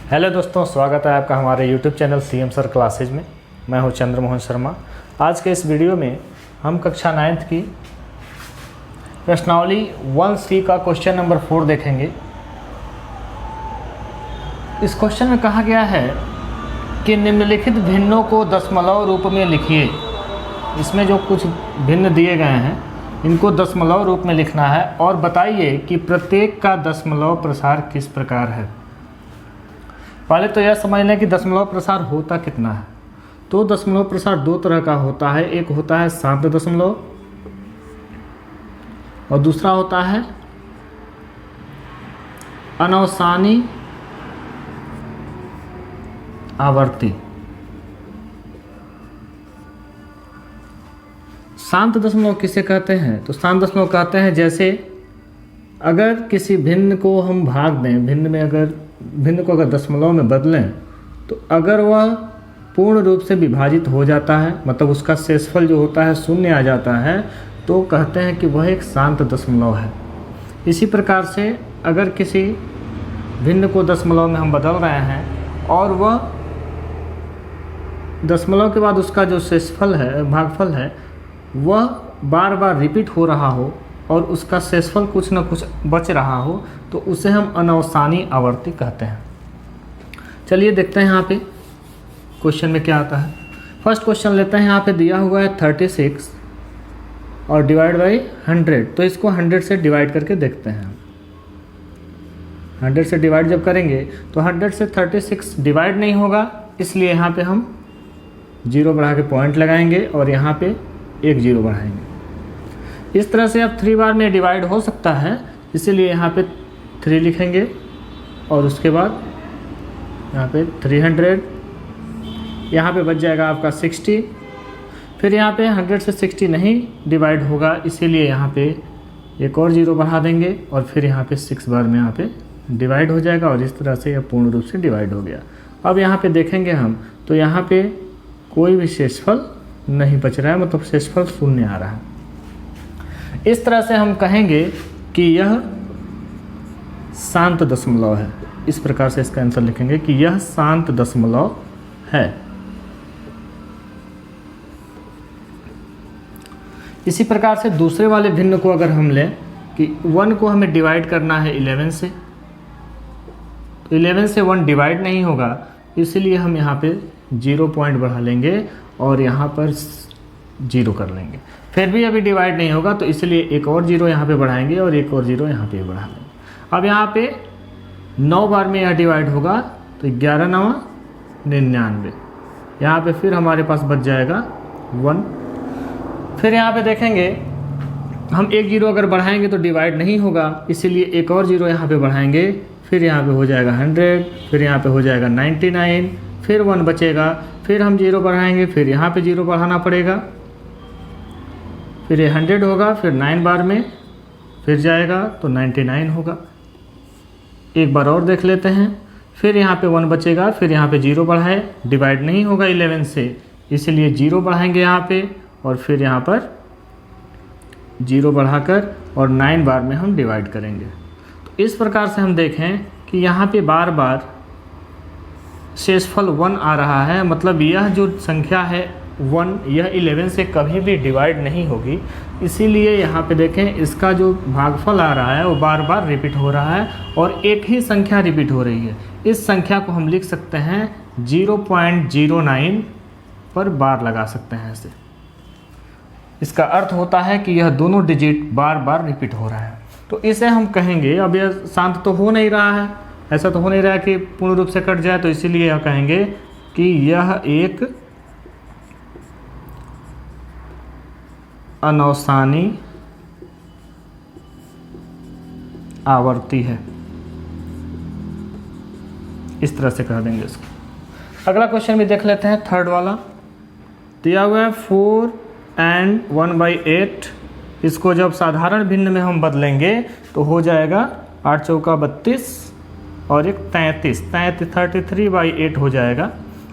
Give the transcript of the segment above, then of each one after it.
Hello दोस्तों, स्वागत है आपका हमारे YouTube channel CM sir classes में। मैं हूं चंद्रमोहन शर्मा। आज के इस वीडियो में हम कक्षा 9th की प्रश्नावली 1C का क्वेश्चन नंबर 4 देखेंगे। इस क्वेश्चन में कहा गया है कि निम्नलिखित भिन्नों को दशमलव रूप में लिखिए। इसमें जो कुछ भिन्न दिए गए हैं इनको दशमलव रूप में लिखना है और बताइए कि प्रत्येक का दशमलव प्रसार किस प्रकार है। पहले तो यह समझ लें कि दशमलव प्रसार होता कितना है। तो दशमलव प्रसार दो तरह का होता है, एक होता है शांत दशमलव और दूसरा होता है अनवसानी आवर्ती। शांत दशमलव किसे कहते हैं? तो शांत दशमलव कहते हैं जैसे अगर किसी भिन्न को हम भाग दें, भिन्न को अगर दशमलव में बदलें तो अगर वह पूर्ण रूप से विभाजित हो जाता है, मतलब उसका शेषफल जो होता है शून्य आ जाता है, तो कहते हैं कि वह एक शांत दशमलव है। इसी प्रकार से अगर किसी भिन्न को दशमलव में हम बदल रहे हैं और वह दशमलव के बाद उसका जो शेषफल है, भागफल है, वह बार बार रिपीट हो रहा हो और उसका शेषफल कुछ न कुछ बच रहा हो, तो उसे हम अनवसानी आवर्ती कहते हैं। चलिए देखते हैं यहाँ पे क्वेश्चन में क्या आता है। फर्स्ट क्वेश्चन लेते हैं। यहाँ पे दिया हुआ है 36 और डिवाइड बाई 100। तो इसको 100 से डिवाइड करके देखते हैं। 100 से डिवाइड जब करेंगे तो 100 से 36 डिवाइड नहीं होगा, इसलिए यहाँ पे हम 0 बढ़ा के पॉइंट लगाएंगे और यहाँ पे 1 0 बढ़ाएंगे। इस तरह से अब 3 बार में डिवाइड हो सकता है, इसीलिए यहाँ पे 3 लिखेंगे और उसके बाद यहाँ पे 300, यहाँ पे बच जाएगा आपका 60। फिर यहाँ पे 100 से 60 नहीं डिवाइड होगा, इसीलिए यहाँ पे एक और 0 बढ़ा देंगे और फिर यहाँ पे 6 बार में यहाँ पे डिवाइड हो जाएगा और इस तरह से यह पूर्ण रूप से डिवाइड हो गया। अब यहाँ पे देखेंगे हम तो यहाँ पे कोई भी शेषफल नहीं बच रहा है, मतलब शेषफल शून्य आ रहा है। इस तरह से हम कहेंगे कि यह शांत दशमलव है। इस प्रकार से इसका आंसर लिखेंगे कि यह शांत दशमलव है। इसी प्रकार से दूसरे वाले भिन्न को अगर हम लें कि 1 को हमें डिवाइड करना है 11 से, तो 11 से 1 डिवाइड नहीं होगा, इसलिए हम यहाँ पे 0 पॉइंट बढ़ा लेंगे और यहाँ पर 0 कर लेंगे। फिर भी अभी डिवाइड नहीं होगा, तो इसलिए एक और 0 यहाँ पे बढ़ाएंगे और एक और 0 यहाँ पे बढ़ा लेंगे। अब यहाँ पे 9 बार में यह डिवाइड होगा, तो 11 9 99। यहाँ पे फिर हमारे पास बच जाएगा 1। फिर यहाँ पे देखेंगे हम एक 0 अगर बढ़ाएंगे तो डिवाइड नहीं होगा, इसीलिए एक और 0 यहाँ पे बढ़ाएंगे। फिर यहाँ पे हो जाएगा 100, फिर यहाँ पे हो जाएगा 99, फिर 1 बचेगा। फिर हम 0 बढ़ाएंगे, फिर यहाँ पे 0 बढ़ाना पड़ेगा, फिर ये 100 होगा, फिर 9 बार में फिर जाएगा तो 99 होगा। एक बार और देख लेते हैं। फिर यहाँ पे 1 बचेगा, फिर यहाँ पे 0 बढ़ाए, डिवाइड नहीं होगा 11 से, इसलिए 0 बढ़ाएंगे यहाँ पे और फिर यहाँ पर 0 बढ़ाकर और 9 बार में हम डिवाइड करेंगे। तो इस प्रकार से हम देखें कि यहाँ पे बार बार शेषफल 1 आ रहा है, मतलब यह जो संख्या है 1, यह 11 से कभी भी डिवाइड नहीं होगी। इसीलिए यहाँ पे देखें इसका जो भागफल आ रहा है वो बार बार रिपीट हो रहा है और एक ही संख्या रिपीट हो रही है। इस संख्या को हम लिख सकते हैं 0.09 पर बार लगा सकते हैं ऐसे। इसका अर्थ होता है कि यह दोनों डिजिट बार बार रिपीट हो रहा है। तो इसे हम कहेंगे, अब यह शांत तो हो नहीं रहा है, ऐसा तो हो नहीं रहा कि पूर्ण रूप से कट जाए, तो इसीलिए यह कहेंगे कि यह एक अनवसानी आवर्ती है। इस तरह से कह देंगे इसको। अगला क्वेश्चन भी देख लेते हैं, थर्ड वाला। दिया हुआ है 4 and 1/8। इसको जब साधारण भिन्न में हम बदलेंगे तो हो जाएगा 8 चौका 32 और एक 33, 33/8 हो जाएगा।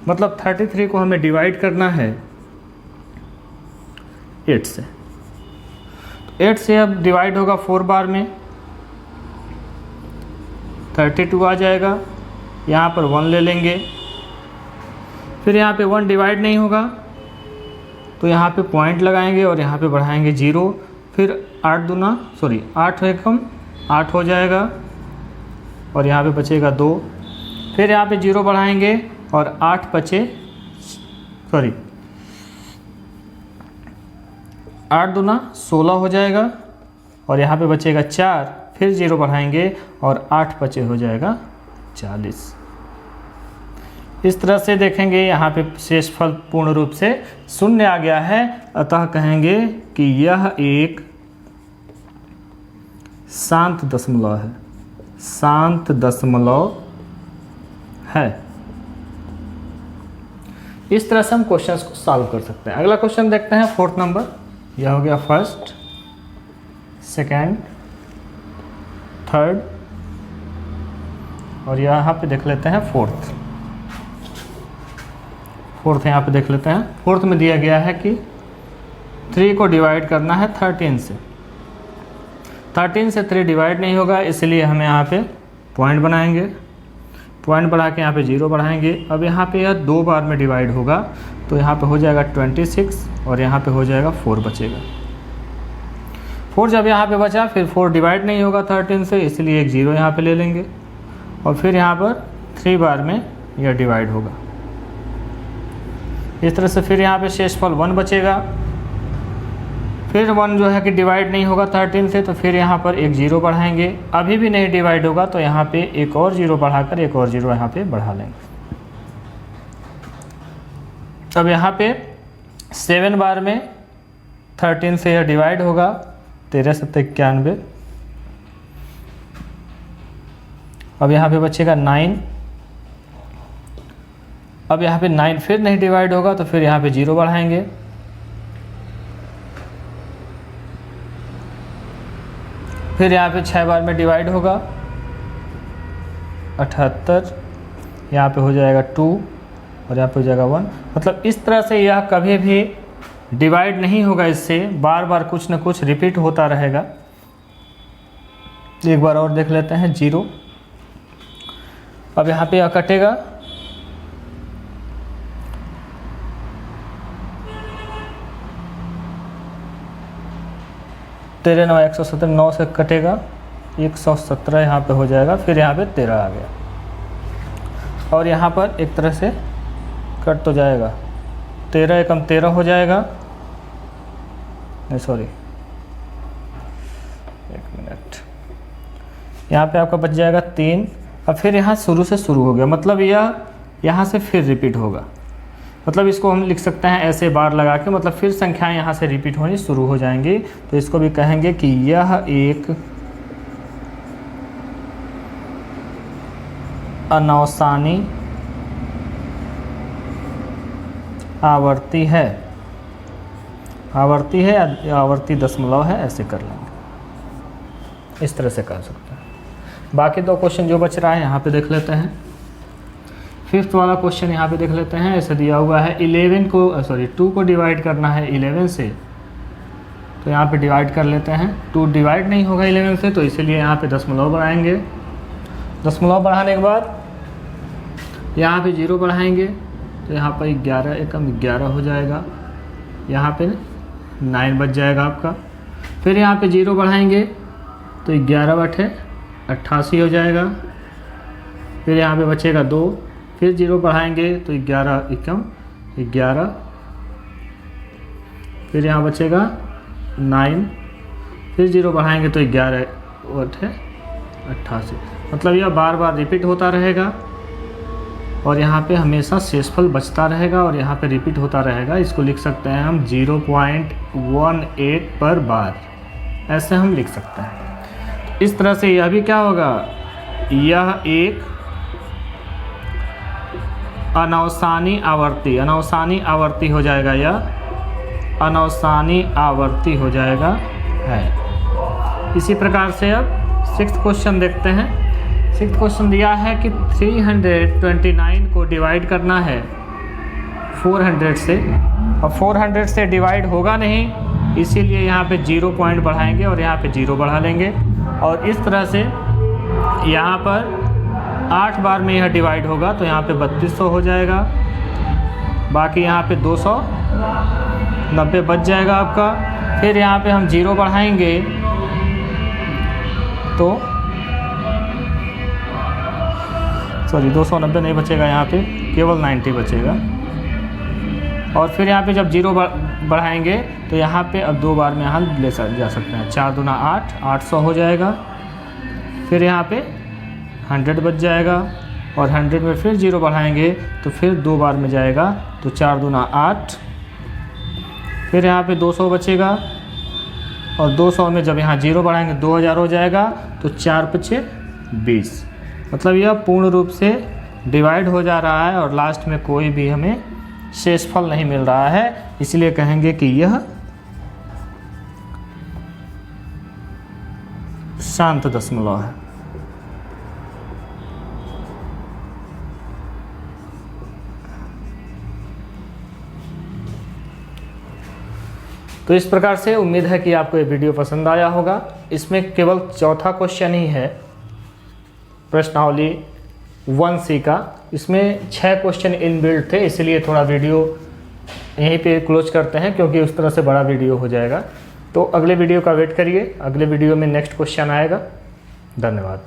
मतलब 33 को हमें डिवाइड करना है 8 से। 8 से अब डिवाइड होगा 4 बार में, 32 आ जाएगा। यहाँ पर 1 ले लेंगे, फिर यहाँ पे 1 डिवाइड नहीं होगा तो यहाँ पे पॉइंट लगाएंगे और यहाँ पे बढ़ाएंगे 0, फिर 8 एकम 8 हो जाएगा और यहाँ पे बचेगा 2, फिर यहाँ पे 0 बढ़ाएंगे और 8 दूना 16 हो जाएगा और यहाँ पे बचेगा 4, फिर 0 बढ़ाएंगे और 8 पचे हो जाएगा 40। इस तरह से देखेंगे यहाँ पे शेषफल पूर्ण रूप से शून्य आ गया है, अतः कहेंगे कि यह एक शांत दशमलव है, शांत दशमलव है। इस तरह से हम क्वेश्चंस को सॉल्व कर सकते हैं। अगला क्वेश्चन देखते हैं 4th नंबर। यह हो गया फर्स्ट, सेकेंड, थर्ड और यहाँ पे देख लेते हैं फोर्थ यहाँ पे देख लेते हैं। फोर्थ में दिया गया है कि 3 को डिवाइड करना है 13 से। 13 से 3 डिवाइड नहीं होगा, इसलिए हम यहाँ पे पॉइंट बनाएंगे, पॉइंट बढ़ा के यहाँ पे 0 बढ़ाएंगे। अब यहाँ पे यह 2 बार में डिवाइड होगा तो यहाँ पे हो जाएगा 26 और यहाँ पे हो जाएगा 4 बचेगा। 4 जब यहाँ पे बचा, फिर 4 डिवाइड नहीं होगा 13 से, इसलिए एक 0 यहाँ पे ले लेंगे और फिर यहाँ पर 3 बार में यह डिवाइड होगा। इस तरह से फिर यहाँ पे शेषफल 1 बचेगा, फिर 1 जो है कि डिवाइड नहीं होगा 13 से, तो फिर यहाँ पर एक 0 बढ़ाएंगे। अभी भी नहीं डिवाइड होगा तो यहाँ पे एक और 0 बढ़ाकर एक और 0 यहाँ पे बढ़ा लेंगे। अब यहाँ पे 7 बार में 13 से यह डिवाइड होगा, 13 7 91। अब यहाँ पे बचेगा 9। अब यहाँ पे 9 फिर नहीं डिवाइड होगा तो फिर यहाँ पे 0 बढ़ाएंगे। फिर यहाँ पे 6 बार में डिवाइड होगा 78, यहाँ पे हो जाएगा 2 और यहाँ पे हो जाएगा 1। मतलब इस तरह से यह कभी भी डिवाइड नहीं होगा, इससे बार बार कुछ न कुछ रिपीट होता रहेगा। एक बार और देख लेते हैं 0। अब यहाँ पे यह कटेगा, तेरह 9 117, 9 से कटेगा 117 यहाँ पे हो जाएगा, फिर यहाँ पे 13 आ गया और यहाँ पर एक तरह से कट तो जाएगा, 13 एकम 13 हो जाएगा, नहीं सॉरी 1 मिनट, यहाँ पे आपका बच जाएगा 3। अब फिर यहाँ शुरू से शुरू हो गया, मतलब यह यहाँ से फिर रिपीट होगा। मतलब इसको हम लिख सकते हैं ऐसे बार लगा के, मतलब फिर संख्याएं यहाँ से रिपीट होनी शुरू हो जाएंगी। तो इसको भी कहेंगे कि यह एक अनौसानी आवर्ती है, आवर्ती है या आवर्ती दशमलव है, ऐसे कर लेंगे। इस तरह से कर सकते हैं। बाकी 2 क्वेश्चन जो बच रहा है यहाँ पे देख लेते हैं। 5th वाला क्वेश्चन यहाँ पे देख लेते हैं। ऐसे दिया हुआ है 2 को डिवाइड करना है 11 से, तो यहाँ पे डिवाइड कर लेते हैं। 2 डिवाइड नहीं होगा 11 से, तो इसीलिए यहाँ पे दशमलव बढ़ाएंगे। दशमलव बढ़ाने के बाद यहाँ पे 0 बढ़ाएंगे तो यहाँ पर 11 एकम 11 हो जाएगा, यहाँ पे 9 बच जाएगा आपका। फिर यहाँ पे 0 बढ़ाएंगे तो 11 बटे 88 हो जाएगा। फिर यहाँ पे बचेगा 2, फिर 0 बढ़ाएंगे तो 11 एकम 11, फिर यहाँ बचेगा 9, फिर 0 बढ़ाएंगे तो 11 बटे 88। मतलब यह बार बार रिपीट होता रहेगा और यहाँ पे हमेशा शेषफल बचता रहेगा और यहाँ पे रिपीट होता रहेगा। इसको लिख सकते हैं हम 0.18 पर बार, ऐसे हम लिख सकते हैं। इस तरह से यह भी क्या होगा, यह एक अनौसानी आवर्ती हो जाएगा, यह अनौसानी आवर्ती हो जाएगा है। इसी प्रकार से अब 6th क्वेश्चन देखते हैं। 6th क्वेश्चन दिया है कि 329 को डिवाइड करना है 400 से, और 400 से डिवाइड होगा नहीं, इसीलिए यहाँ पे 0 पॉइंट बढ़ाएंगे और यहाँ पे 0 बढ़ा लेंगे और इस तरह से यहाँ पर 8 बार में यह डिवाइड होगा तो यहाँ पे 3200 हो जाएगा, बाकी यहाँ पे 290 बच जाएगा आपका। फिर यहाँ पे हम 0 बढ़ाएंगे तो सॉरी 290 नहीं बचेगा, यहाँ पे केवल 90 बचेगा। और फिर यहाँ पे जब 0 बढ़ाएंगे तो यहाँ पे अब 2 बार में यहाँ ले जा सकते हैं। 4 दूना 8, 800 हो जाएगा। फिर यहाँ पे 100 बच जाएगा और 100 में फिर 0 बढ़ाएंगे तो फिर 2 बार में जाएगा तो 4 दूना 8। फिर यहाँ पे 200 बचेगा और 200 में जब यहाँ 0 बढ़ाएंगे 2000 हो जाएगा तो 4 पचे 20। मतलब यह पूर्ण रूप से डिवाइड हो जा रहा है और लास्ट में कोई भी हमें शेषफल नहीं मिल रहा है, इसलिए कहेंगे कि यह शांत दशमलव है। तो इस प्रकार से उम्मीद है कि आपको ये वीडियो पसंद आया होगा। इसमें केवल चौथा क्वेश्चन ही है प्रश्नावली 1C का। इसमें 6 क्वेश्चन इनबिल्ट थे, इसलिए थोड़ा वीडियो यहीं पे क्लोज करते हैं क्योंकि उस तरह से बड़ा वीडियो हो जाएगा। तो अगले वीडियो का वेट करिए, अगले वीडियो में नेक्स्ट क्वेश्चन आएगा। धन्यवाद।